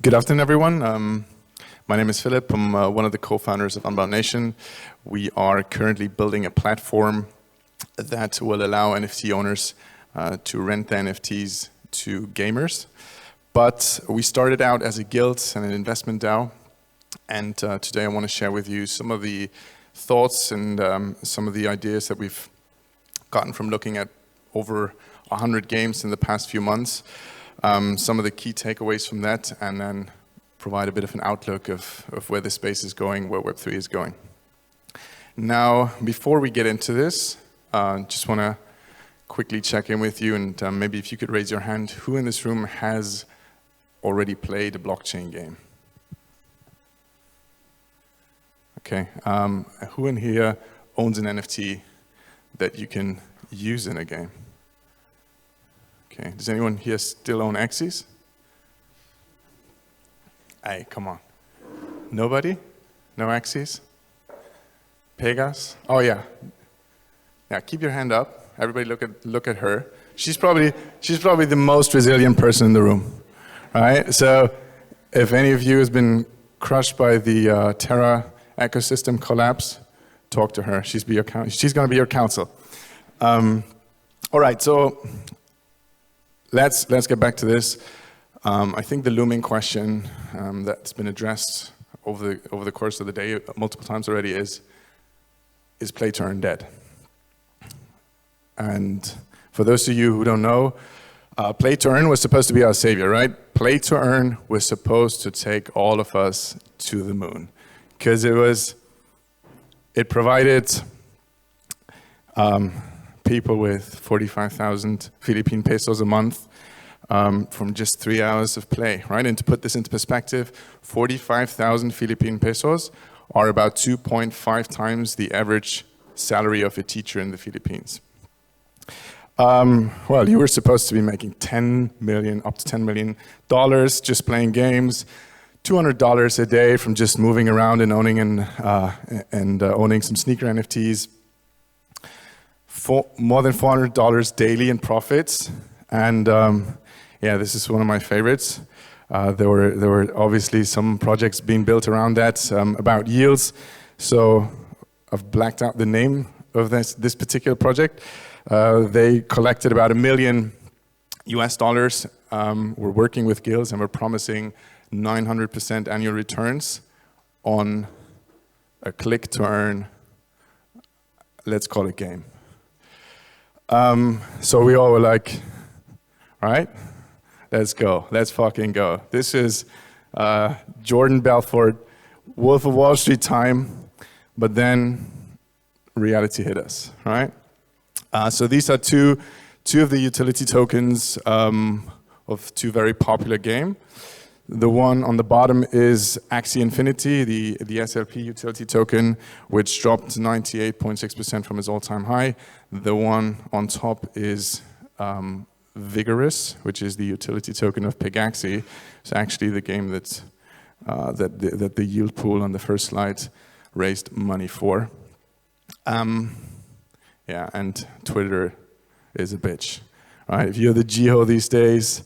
Good afternoon, everyone. My name is Philipp. I'm one of the co-founders of Unbound Nation. We are currently building a platform that will allow NFT owners to rent their NFTs to gamers. But we started out as a guild and an investment DAO. And today I want to share with you some of the thoughts and some of the ideas that we've gotten from looking at over 100 games in the past few months. Some of the key takeaways from that, and then provide a bit of an outlook of where the space is going, where Web3 is going. Now, before we get into this, just want to quickly check in with you, and maybe if you could raise your hand, who in this room has already played a blockchain game? Okay, who in here owns an NFT that you can use in a game? Okay, does anyone here still own Axes? Hey, come on. Nobody? No Axes? Pegas? Oh yeah. Yeah, keep your hand up. Everybody look at her. She's probably the most resilient person in the room. Right? So if any of you has been crushed by the Terra ecosystem collapse, talk to her. She's going to be your counsel. All right, so let's get back to this. I think the looming question that's been addressed over the course of the day multiple times already is play to earn dead? And for those of you who don't know, play to earn was supposed to be our savior, right? Play to earn was supposed to take all of us to the moon, because it provided people with 45,000 Philippine pesos a month from just 3 hours of play, right? And to put this into perspective, 45,000 Philippine pesos are about 2.5 times the average salary of a teacher in the Philippines. Well, you were supposed to be making up to $10 million just playing games, $200 a day from just moving around and owning owning some sneaker NFTs, more than $400 daily in profits, and yeah, this is one of my favorites. There were obviously some projects being built around that about yields, so I've blacked out the name of this particular project. They collected about $1 million US. We're working with guilds and we're promising 900% annual returns on a click to earn, let's call it game. So we all were like, all right, let's go, let's fucking go. This is Jordan Belfort, Wolf of Wall Street time, but then reality hit us, right? So these are two of the utility tokens of two very popular games. The one on the bottom is Axie Infinity, the SLP utility token, which dropped 98.6% from its all-time high. The one on top is Vigorous, which is the utility token of Pegaxi. It's actually the game that the yield pool on the first slide raised money for. Yeah, and Twitter is a bitch. Right? If you're the Jiho these days,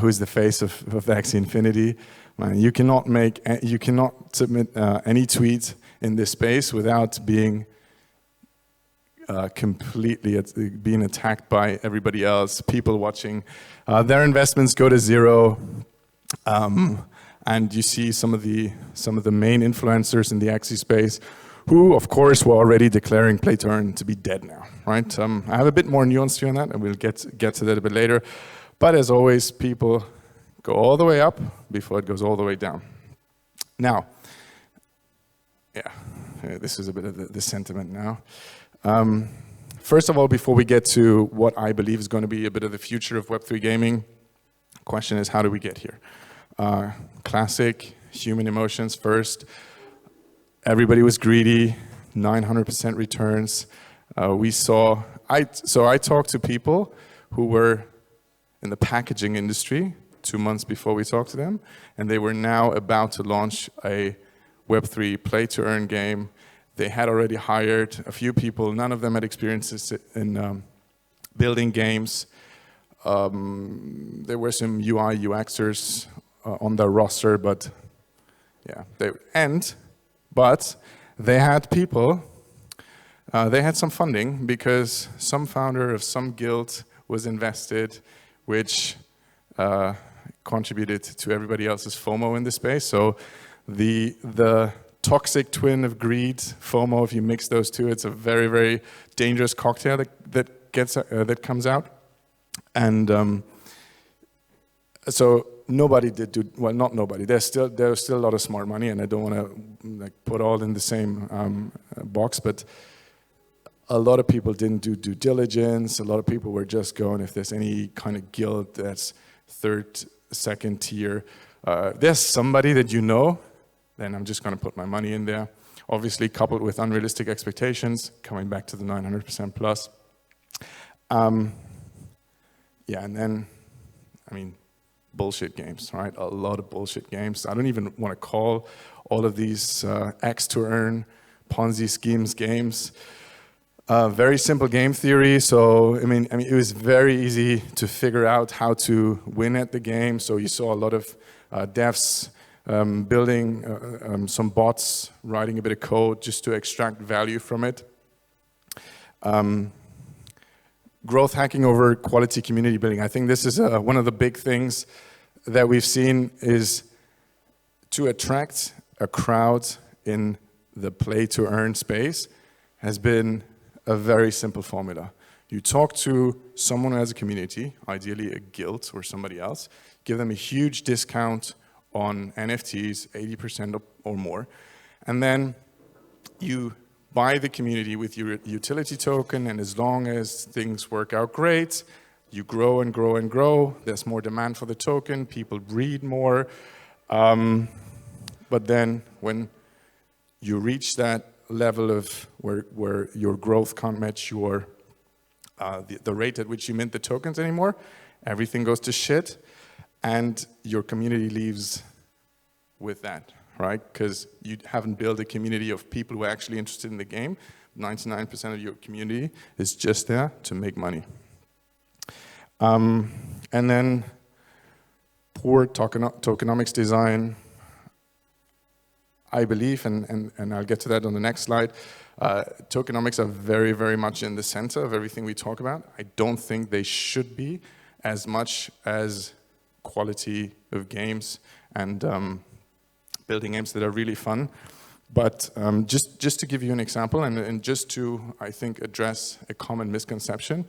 who's the face of Axie Infinity, man, you cannot submit any tweet in this space without being completely being attacked by everybody else. People watching their investments go to zero, and you see some of the main influencers in the Axie space, who, of course, were already declaring play to earn to be dead now, right? I have a bit more nuance on that, and we'll get to that a bit later. But as always, people go all the way up before it goes all the way down. Now, yeah, this is a bit of the sentiment now. First of all, before we get to what I believe is going to be a bit of the future of Web3 gaming, the question is, how do we get here? Classic human emotions first. Everybody was greedy, 900% returns. I talked to people who were in the packaging industry 2 months before we talked to them, and they were now about to launch a Web3 play-to-earn game. They had already hired a few people. None of them had experiences in building games. There were some UI, UXers on their roster, but yeah, but they had people, they had some funding because some founder of some guild was invested, which contributed to everybody else's FOMO in the space. So the toxic twin of greed, FOMO, if you mix those two, it's a very, very dangerous cocktail that comes out. And so nobody did do, well, not nobody. There's still a lot of smart money, and I don't want to put all in the same box, but a lot of people didn't do due diligence. A lot of people were just going, if there's any kind of guild that's third, second tier, there's somebody that you know, then I'm just going to put my money in there. Obviously, coupled with unrealistic expectations, coming back to the 900% plus. Yeah, and then, I mean, bullshit games, right? A lot of bullshit games. I don't even want to call all of these X to earn, Ponzi schemes games. Very simple game theory. So, I mean, it was very easy to figure out how to win at the game. So you saw a lot of devs building some bots, writing a bit of code just to extract value from it. Growth hacking over quality community building. I think this is one of the big things that we've seen is to attract a crowd in the play to earn space has been a very simple formula. You talk to someone who has a community, ideally a guild or somebody else, give them a huge discount on NFTs, 80% or more, and then you buy the community with your utility token, and as long as things work out great, you grow and grow and grow. There's more demand for the token, people breed more, but then when you reach that level of where your growth can't match your the rate at which you mint the tokens anymore, everything goes to shit, and your community leaves with that, right? Because you haven't built a community of people who are actually interested in the game. 99% of your community is just there to make money. And then poor tokenomics design. I believe, and I'll get to that on the next slide, tokenomics are very, very much in the center of everything we talk about. I don't think they should be as much as quality of games and building games that are really fun. But just to give you an example, and just to, I think, address a common misconception,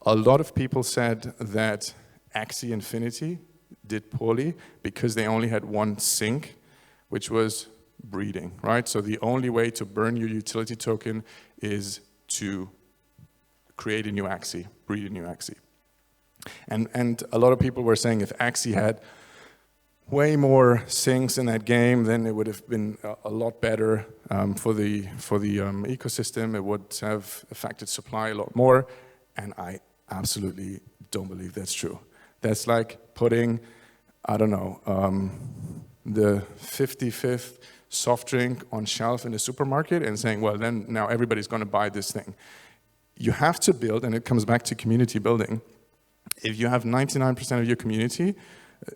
a lot of people said that Axie Infinity did poorly because they only had one sink, which was breeding, right? So the only way to burn your utility token is to create a new Axie, breed a new Axie. And a lot of people were saying if Axie had way more sinks in that game, then it would have been a lot better for the ecosystem. It would have affected supply a lot more, and I absolutely don't believe that's true. That's like putting, I don't know, the 55th soft drink on shelf in the supermarket and saying, well, then now everybody's going to buy this thing. You have to build, and it comes back to community building. If you have 99% of your community,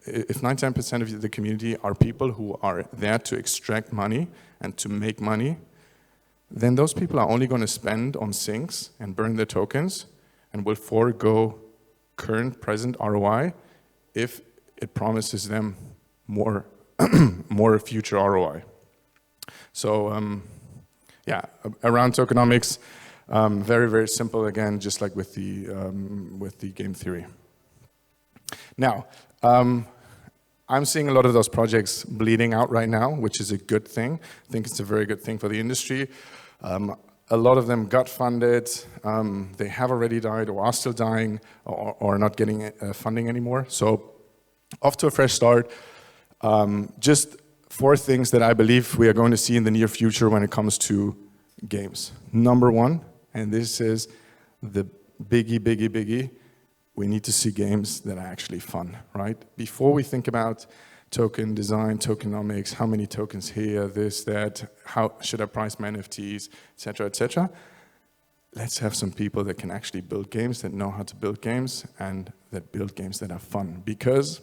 if 99% of the community are people who are there to extract money and to make money, then those people are only going to spend on sinks and burn their tokens and will forego current present ROI if it promises them more more future ROI. So yeah, around tokenomics, very, very simple again, just like with the game theory. Now, I'm seeing a lot of those projects bleeding out right now, which is a good thing. I think it's a very good thing for the industry. A lot of them got funded, they have already died or are still dying or not getting funding anymore. So off to a fresh start. Just 4 things that I believe we are going to see in the near future when it comes to games. Number 1, and this is the biggie, we need to see games that are actually fun, right? Before we think about token design, tokenomics, how many tokens here, this, that, how should I price my NFTs, etc., let's have some people that can actually build games, that know how to build games, and that build games that are fun. Because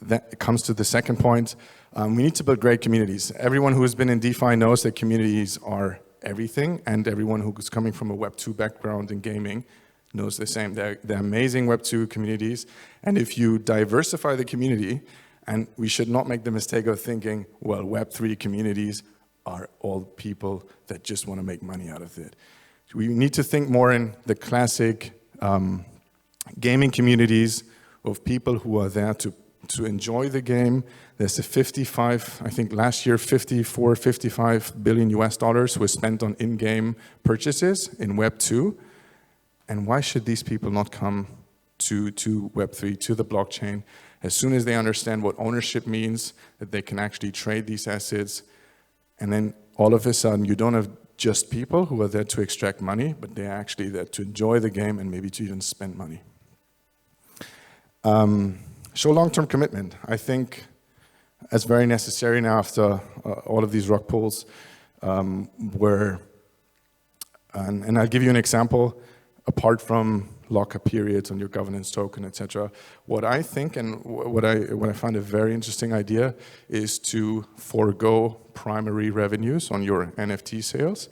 that comes to the second point. We need to build great communities. Everyone who has been in DeFi knows that communities are everything, and everyone who's coming from a Web2 background in gaming knows the same. They're amazing Web2 communities, and if you diversify the community, and we should not make the mistake of thinking, well, Web3 communities are all people that just want to make money out of it. We need to think more in the classic gaming communities of people who are there to enjoy the game. There's a 55, I think last year, 55 billion US dollars was spent on in-game purchases in Web2. And why should these people not come to Web3, to the blockchain, as soon as they understand what ownership means, that they can actually trade these assets, and then all of a sudden you don't have just people who are there to extract money, but they're actually there to enjoy the game and maybe to even spend money. Show long-term commitment. I think that's very necessary now after all of these rug pulls, and I'll give you an example. Apart from lock-up periods on your governance token, etc., what I think and what I find a very interesting idea is to forego primary revenues on your NFT sales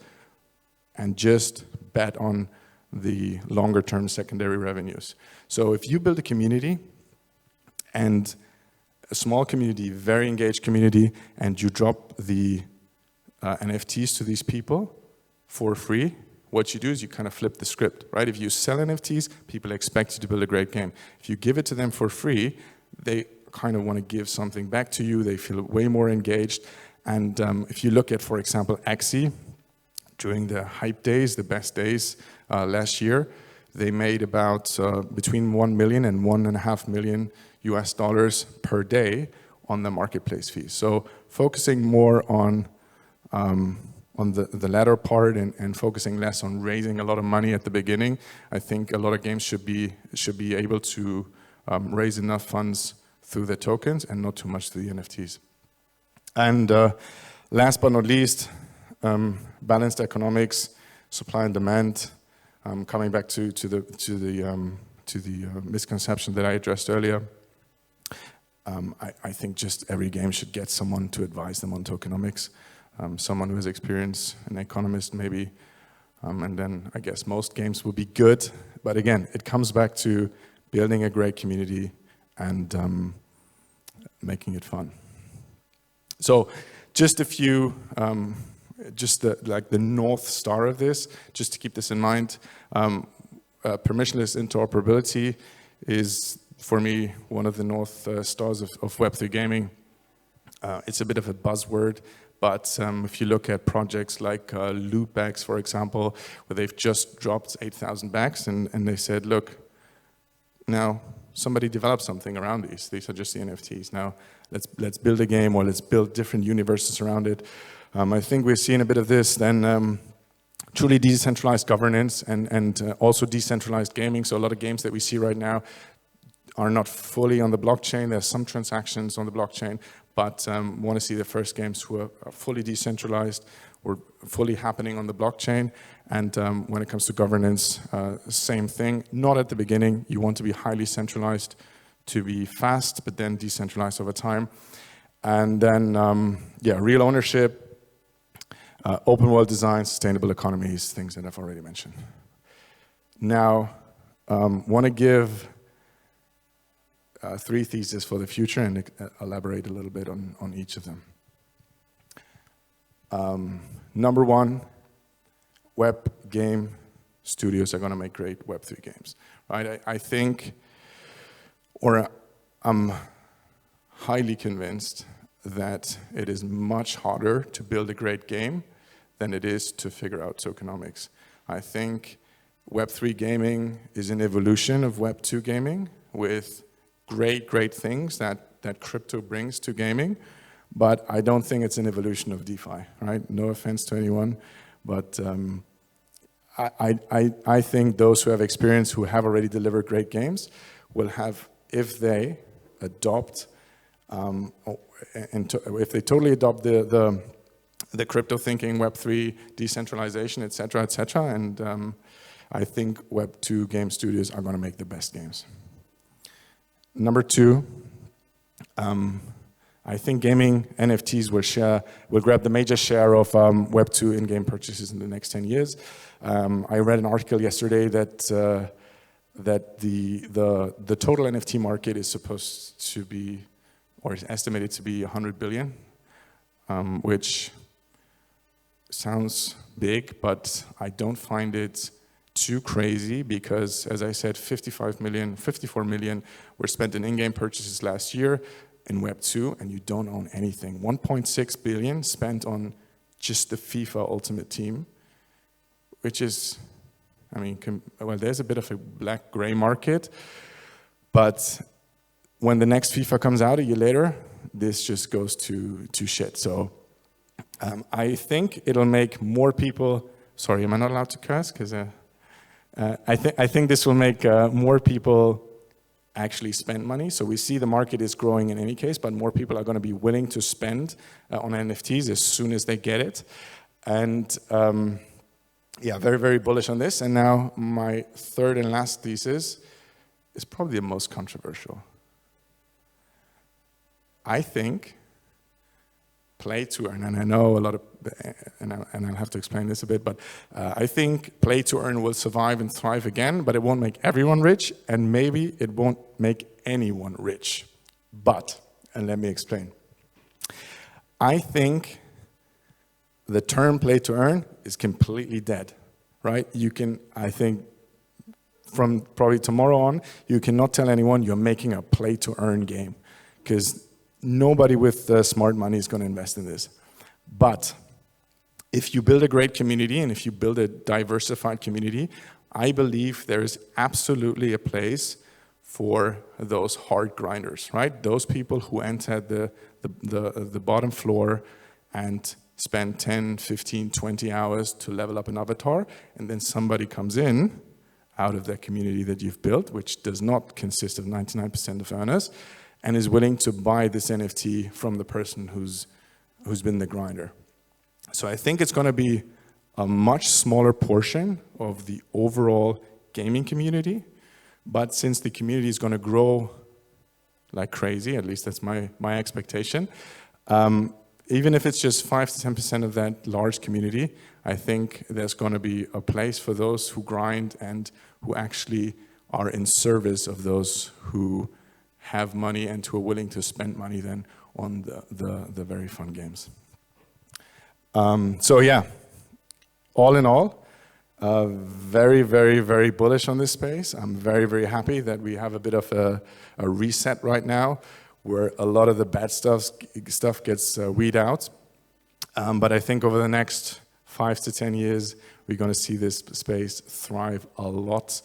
and just bet on the longer-term secondary revenues. So if you build a community, and a small community, very engaged community, and you drop the NFTs to these people for free, what you do is you kind of flip the script, right? If you sell NFTs, people expect you to build a great game. If you give it to them for free, they kind of want to give something back to you. They feel way more engaged. And if you look at, for example, Axie, during the hype days, the best days last year, they made about between 1 million and 1.5 million US dollars per day on the marketplace fees. So focusing more on the latter part and focusing less on raising a lot of money at the beginning. I think a lot of games should be able to raise enough funds through the tokens and not too much through the NFTs. And last but not least, balanced economics, supply and demand. Coming back to the misconception that I addressed earlier. I think just every game should get someone to advise them on tokenomics. Someone who has experience, an economist maybe, and then I guess most games will be good. But again, it comes back to building a great community and making it fun. So just a few, like the North Star of this, just to keep this in mind. Permissionless interoperability is, for me, one of the North Stars of Web3 gaming. It's a bit of a buzzword. But if you look at projects like Loopbags, for example, where they've just dropped 8,000 bags, and they said, look, now somebody developed something around these. These are just the NFTs. Now let's build a game, or let's build different universes around it. I think we're seeing a bit of this. Then truly decentralized governance and also decentralized gaming. So a lot of games that we see right now are not fully on the blockchain. There's some transactions on the blockchain, but want to see the first games who are fully decentralized or fully happening on the blockchain. And when it comes to governance, same thing. Not at the beginning. You want to be highly centralized to be fast, but then decentralized over time. And then, yeah, real ownership, open world design, sustainable economies, things that I've already mentioned. Now, want to give 3 theses for the future and elaborate a little bit on each of them. Number 1, web game studios are going to make great Web3 games, right? I think, or I'm highly convinced that it is much harder to build a great game than it is to figure out tokenomics. I think Web3 gaming is an evolution of Web2 gaming with great things that crypto brings to gaming, but I don't think it's an evolution of DeFi, right? No offense to anyone, but I think those who have experience, who have already delivered great games, will have, if they adopt, if they totally adopt the crypto thinking, Web3, decentralization, et cetera, and I think Web2 game studios are going to make the best games. Number 2, I think gaming NFTs will grab the major share of Web2 in-game purchases in the next 10 years. I read an article yesterday that the total NFT market is supposed to be, or is estimated to be 100 billion, which sounds big, but I don't find it too crazy because, as I said, 54 million were spent in in-game purchases last year in Web2, and you don't own anything. 1.6 billion spent on just the FIFA Ultimate Team, which is, I mean, well, there's a bit of a black-gray market, but when the next FIFA comes out a year later, this just goes to shit. So I think it'll make more people, sorry, am I not allowed to curse? Because I think this will make more people actually spend money. So we see the market is growing in any case, but more people are going to be willing to spend on NFTs as soon as they get it. And yeah, very, very bullish on this. And now my third and last thesis is probably the most controversial. I think play to earn, and I know a lot of, and I'll have to explain this a bit, but I think play to earn will survive and thrive again, but it won't make everyone rich, and maybe it won't make anyone rich. But, and let me explain. I think the term play to earn is completely dead, right? You can, I think, from probably tomorrow on, you cannot tell anyone you're making a play to earn game, because nobody with smart money is going to invest in this. But if you build a great community and if you build a diversified community, I believe there is absolutely a place for those hard grinders, right? Those people who enter the bottom floor and spend 10, 15, 20 hours to level up an avatar, and then somebody comes in out of that community that you've built, which does not consist of 99% of earners, and is willing to buy this NFT from the person who's been the grinder. So I think it's going to be a much smaller portion of the overall gaming community, but since the community is going to grow like crazy, at least that's my expectation, even if it's just 5 to 10% of that large community, I think there's going to be a place for those who grind and who actually are in service of those who have money and who are willing to spend money then on the very fun games. So yeah, all in all, very, very, very bullish on this space. I'm very, very happy that we have a bit of a reset right now where a lot of the bad stuff gets weeded out. But I think over the next 5 to 10 years, we're going to see this space thrive a lot.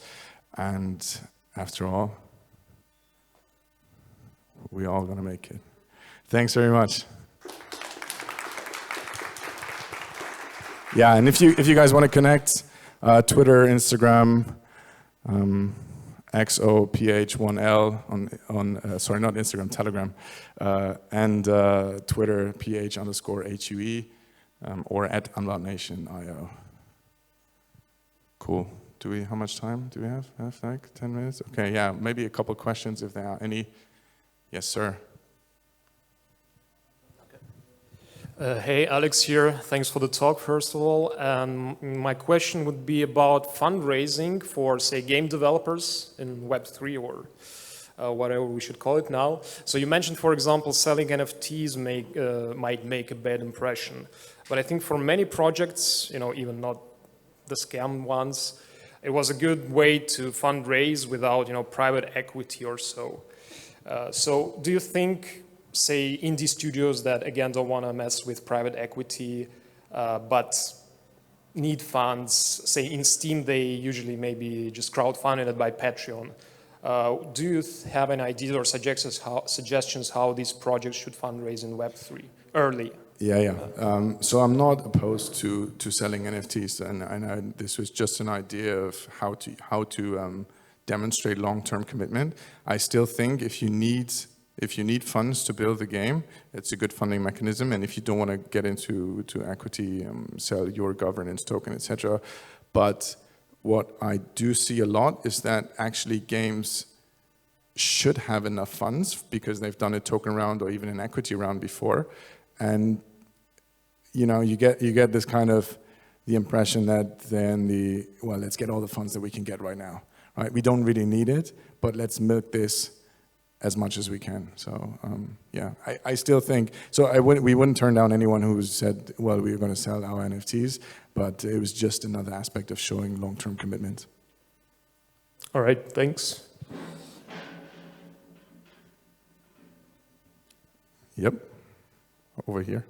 And after all, we're all going to make it. Thanks very much. Yeah, and if you guys want to connect, Twitter, Instagram, XOPH1L on sorry, not Instagram, Telegram, and Twitter PH_HUE, or at UnboundNation.io. Cool. How much time do we have? Have like 10 minutes? Okay, yeah, maybe a couple questions if there are any. Yes, sir. Hey, Alex here. Thanks for the talk, first of all. My question would be about fundraising for, say, game developers in Web3 or whatever we should call it now. So you mentioned, for example, selling NFTs might make a bad impression. But I think for many projects, even not the scam ones, it was a good way to fundraise without, private equity or so. So do you think, say, indie studios that, again, don't want to mess with private equity, but need funds, say, in Steam, they usually maybe just crowdfunded it by Patreon. Do you have any ideas or suggestions how these projects should fundraise in Web3 early? Yeah. So I'm not opposed to selling NFTs, and this was just an idea of how to demonstrate long-term commitment. I still think if you need funds to build the game, it's a good funding mechanism. And if you don't want to get into equity, sell your governance token, etc. But what I do see a lot is that actually games should have enough funds because they've done a token round or even an equity round before. And you know, you get this kind of the impression that then well, let's get all the funds that we can get right now, right? We don't really need it, but let's milk this as much as we can. So yeah, I still think, so we wouldn't turn down anyone who said, well, we're going to sell our NFTs, but it was just another aspect of showing long-term commitment. All right, thanks. Yep, over here.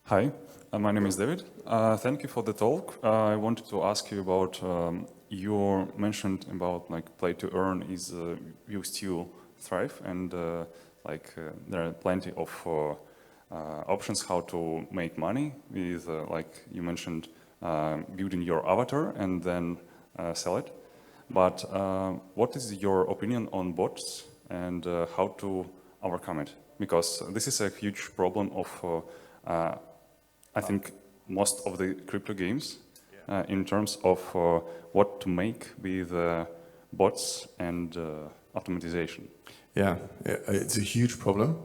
Hi, my name is David. Thank you for the talk. I wanted to ask you about, you mentioned about like play to earn is you still thrive, and there are plenty of options how to make money with, like you mentioned, building your avatar and then sell it. But what is your opinion on bots and how to overcome it? Because this is a huge problem of I think most of the crypto games in terms of what to make with bots and automatization. Yeah, it's a huge problem.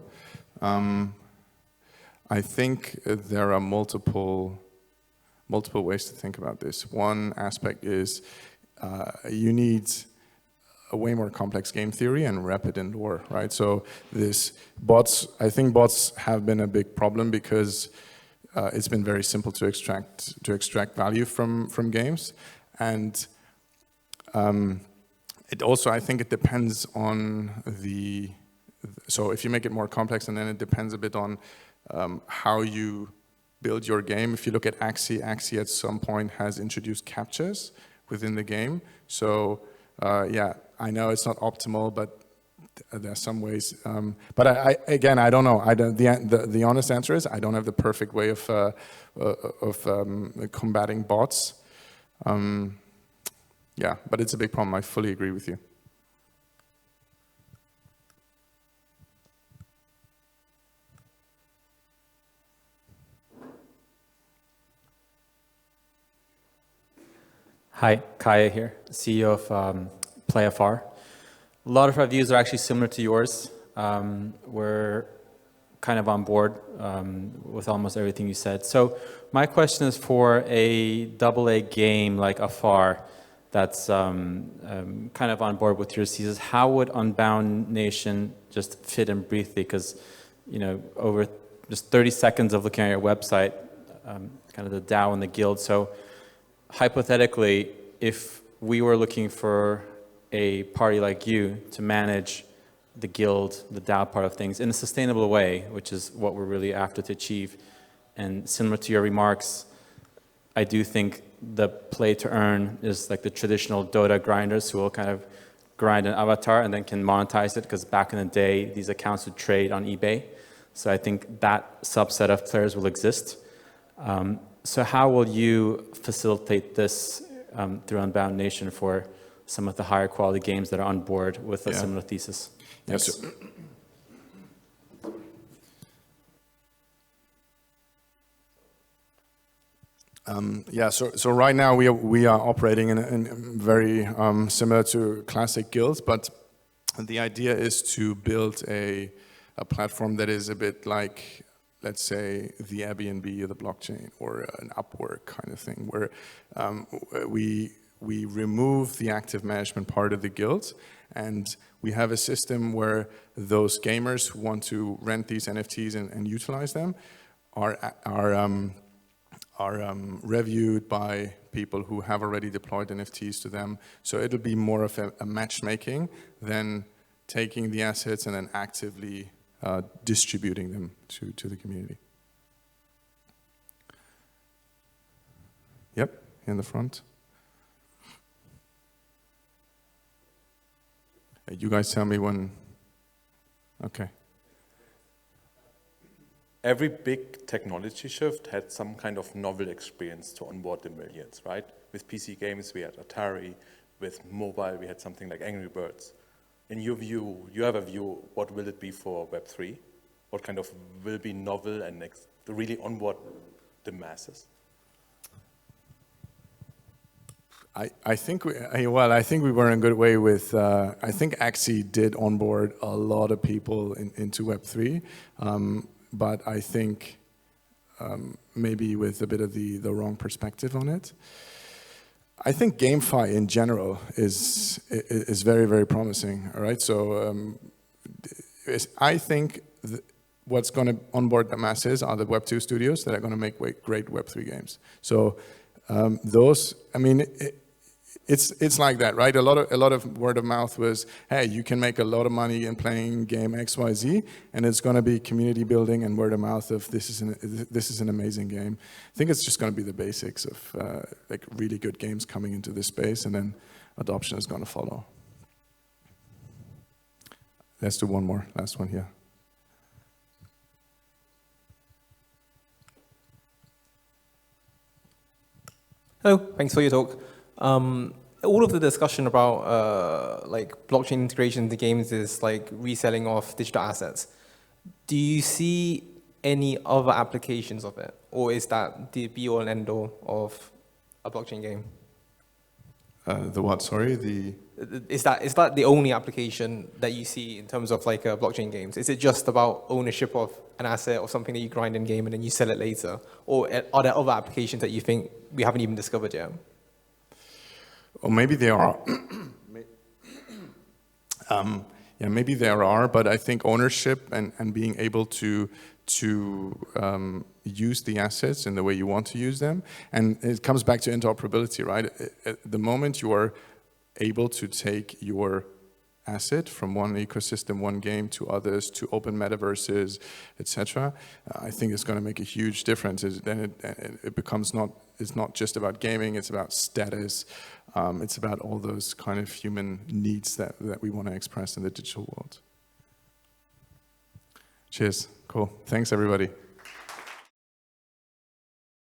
I think there are multiple ways to think about this. One aspect is you need a way more complex game theory and rapid in lore, right? So I think bots have been a big problem because it's been very simple to extract value from games, and it also, I think it depends on so if you make it more complex, and then it depends a bit on how you build your game. If you look at Axie at some point has introduced captchas within the game. So yeah, I know it's not optimal, but there are some ways. But again, I don't know. The honest answer is I don't have the perfect way of combating bots. Yeah, but it's a big problem. I fully agree with you. Hi, Kaya here, CEO of PlayFR. A lot of our views are actually similar to yours. We're kind of on board with almost everything you said. So my question is for a AA game like Afar that's kind of on board with your thesis. How would Unbound Nation just fit in briefly? Because, you know, over just 30 seconds of looking at your website, kind of the DAO and the guild. So hypothetically, if we were looking for a party like you to manage the guild, the DAO part of things in a sustainable way, which is what we're really after to achieve. And similar to your remarks, I do think the play to earn is like the traditional Dota grinders who will kind of grind an avatar and then can monetize it, because back in the day, these accounts would trade on eBay. So I think that subset of players will exist. So how will you facilitate this through Unbound Nation for some of the higher quality games that are on board with a similar thesis? Yes. Yeah, so right now we are operating in very similar to classic guilds, but the idea is to build a platform that is a bit like, let's say, the Airbnb or the blockchain or an Upwork kind of thing, where we remove the active management part of the guild, and we have a system where those gamers who want to rent these NFTs and utilize them are reviewed by people who have already deployed NFTs to them. So it'll be more of a matchmaking than taking the assets and then actively distributing them to the community. Yep, in the front. You guys tell me when. Okay. Every big technology shift had some kind of novel experience to onboard the millions, right? With PC games, we had Atari. With mobile, we had something like Angry Birds. In your view, you have a view, what will it be for Web3? What kind of will be novel and really onboard the masses? I think I think we were in a good way with. I think Axie did onboard a lot of people into Web3, but I think maybe with a bit of the wrong perspective on it. I think GameFi in general is very, very promising. All right, so I think what's going to onboard the masses are the Web2 studios that are going to make great Web3 games. So those, I mean, it's like that, right? A lot of word of mouth was, hey, you can make a lot of money in playing game XYZ, and it's going to be community building and word of mouth of this is an amazing game. I think it's just going to be the basics of like really good games coming into this space, and then adoption is going to follow. Let's do one more, last one here. Hello, thanks for your talk. All of the discussion about like blockchain integration into games is like reselling of digital assets. Do you see any other applications of it, or is that the be-all and end-all of a blockchain game? The what? Sorry, Is that the only application that you see in terms of like blockchain games? Is it just about ownership of an asset or something that you grind in game and then you sell it later, or are there other applications that you think we haven't even discovered yet? Or maybe there are. Yeah, maybe there are, but I think ownership and being able to use the assets in the way you want to use them, and it comes back to interoperability, right? At the moment you are able to take your asset from one ecosystem, one game to others, to open metaverses, etc. I think it's going to make a huge difference. Then it becomes it's not just about gaming, it's about status, it's about all those kind of human needs that we want to express in the digital world. Cheers, cool. Thanks everybody.